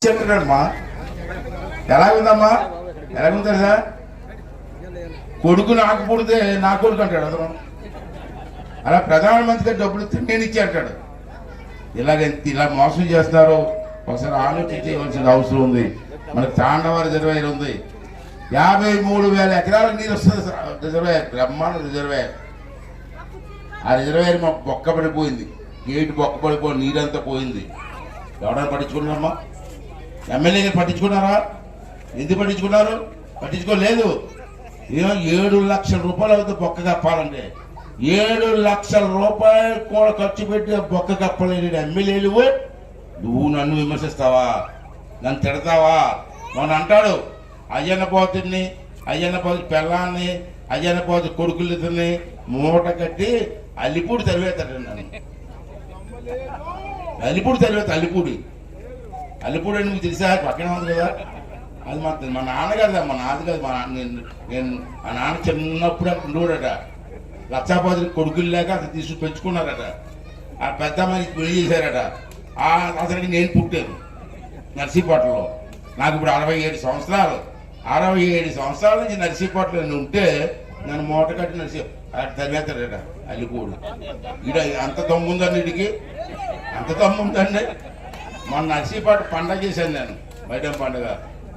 చెప్తున్నాడమ్మా, ఎలాగుందమ్మా, ఎలాగుంది తెలుసా? కొడుకు నాకు పుడితే నా కొడుకు అంటాడు అతను. అలా ప్రధానమంత్రి గారు డబ్బులు ఇస్తే నేను ఇచ్చి అంటాడు. ఇలా మోసం చేస్తున్నారు. ఒకసారి ఆలోచించవలసిన అవసరం ఉంది. మనకు తాండవ రిజర్వాయర్ ఉంది, 53,000 ఎకరాలకు నీరు వస్తుంది. రిజర్వాయర్, బ్రహ్మాండ రిజర్వాయర్. ఆ రిజర్వాయర్ మాకు బొక్క పడిపోయింది, గేటు బొక్క పడిపోయి నీరంతా పోయింది. ఎవడన్నా పట్టించుకున్నారమ్మా? ఎమ్మెల్యేలు పట్టించుకున్నారా? ఎందుకు పట్టించుకున్నారు? పట్టించుకోలేదు. 7 లక్షల రూపాయలు అవుతుంది బొక్క కప్పాలంటే. 7 లక్షల రూపాయలు కూడా ఖర్చు పెట్టి బొక్క కప్పలేని ఎమ్మెల్యేలు నువ్వు నన్ను విమర్శిస్తావా? నన్ను తిడతావా? మొన్న అంటాడు అయ్యన్న పోతుని, అయ్యన్న పోతు పిల్లాన్ని, అయ్యన్న పోతు కొడుకులిని మూట కట్టి అల్లిపూడి తరివేతాడు. నన్ను అల్లిపూడి తరివేత, అల్లిపూడి అని మీకు తెలిసా? పక్కనే ఉంది కదా. అది మా నాన్నగారు, మా నాది కాదు. నేను మా నాన్న చిన్నప్పుడు ఉండేవాడట. లక్షాపతికి కొడుకులు లేక అతను తీసుకు పెంచుకున్నారట. ఆ పెద్ద అమ్మాయికి పెళ్లి చేశారట. అతనికి నేను పుట్టాను నర్సీపట్నంలో. నాకు ఇప్పుడు 67 సంవత్సరాలు. 67 సంవత్సరాల నుంచి నర్సీపట్నం నేను ఉంటే నన్ను మూట కట్టి తరివేస్తాడట అల్లిపూడి. ఇడ అంత దమ్ముందండి, వీడికి అంత దమ్ముందండి. మన నర్సీపట్నం పండగ చేశాను నేను, బయట పండుగ.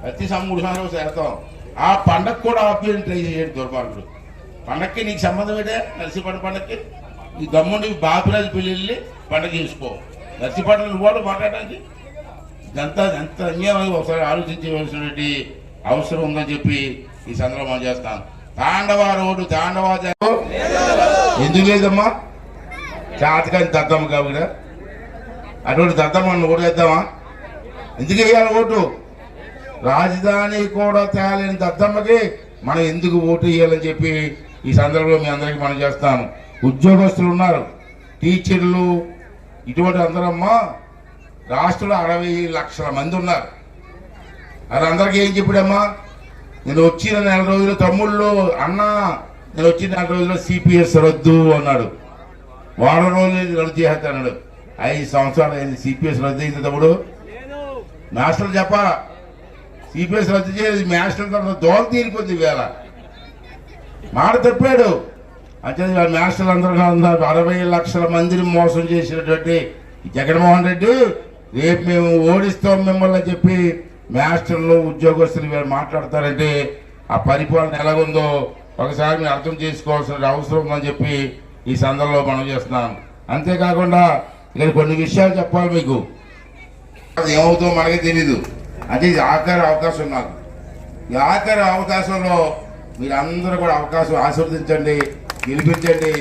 ప్రతి 3 సంవత్సరాలు చేస్తాం. ఆ పండగ కూడా ఆప్యాయం ట్రై చేయండి దుర్మార్గుడు. పండగకి నీకు సంబంధం ఏంటే? నర్సీపట్నం పండగకి ఈ దమ్ముండి బాపిరాజు పెళ్ళి పండగ చేసుకో. నర్సీపట్నం నువ్వు మాట్లాడడానికి ఇదంతా ఎంత అన్యాయం ఒకసారి ఆలోచించవలసినటువంటి అవసరం ఉందని చెప్పి ఈ సందర్భంగా చేస్తాను. తాండవ రోడ్డు, తాండవ ఎందుకు లేదమ్మా? చాతకాని దద్దమ్మ కాబట్టి అటువంటి దద్దమ్మను ఓటు వేద్దామా? ఎందుకు వేయాలి ఓటు? రాజధాని కూడా తేలేని దద్దమ్మకి మనం ఎందుకు ఓటు వేయాలని చెప్పి ఈ సందర్భంలో మీ అందరికీ మనం చేస్తాను. ఉద్యోగస్తులు ఉన్నారు, టీచర్లు, ఇటువంటి అందరమ్మా రాష్ట్రంలో 60 లక్షల మంది ఉన్నారు. వాళ్ళందరికీ ఏం చెప్పాడమ్మా? నేను వచ్చిన 4 రోజులు తమ్ముళ్ళు అన్నా, నేను వచ్చిన 4 రోజుల్లో సిపిఎస్ రద్దు అన్నాడు. వారం రోజులు రద్దు చేస్తాడు. 5 సంవత్సరాలు అయింది సిపిఎస్ రద్దు అయింది తమ్ముడు. మాస్టర్లు చెప్పాలా? సిపిఎస్ రద్దు చేసి మాస్టర్లు దోల తీరిపోతుంది. వేళ మాట తప్పాడు. అంటే మాస్టర్లు అందరూ ఉన్నారు. 60 లక్షల మందిని మోసం చేసినటువంటి జగన్మోహన్ రెడ్డి రేపు మేము ఓడిస్తాం మిమ్మల్ని చెప్పి మాస్టర్లు, ఉద్యోగస్తులు వీళ్ళు మాట్లాడతారంటే ఆ పరిపాలన ఎలాగుందో ఒకసారి మీరు అర్థం చేసుకోవాల్సిన అవసరం ఉందని చెప్పి ఈ సందర్భంలో మనం చేస్తున్నాం. అంతేకాకుండా ఇక్కడ కొన్ని విషయాలు చెప్పాలి మీకు. అది ఏమవుతుందో మనకే తెలీదు. అంటే ఇది ఆఖరి అవకాశం నాకు. ఈ ఆఖరి అవకాశంలో మీరందరూ కూడా అవకాశం ఆశీర్వదించండి, గెలిపించండి.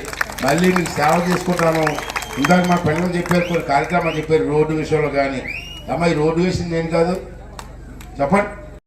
మళ్ళీ మీకు సేవ చేసుకుంటాను. ఇందాక మా పిల్లలు చెప్పారు, కొన్ని కార్యక్రమాలు చెప్పారు రోడ్డు విషయంలో. కానీ అమ్మ ఈ రోడ్డు వేసింది నేను కాదు, చెప్పండి.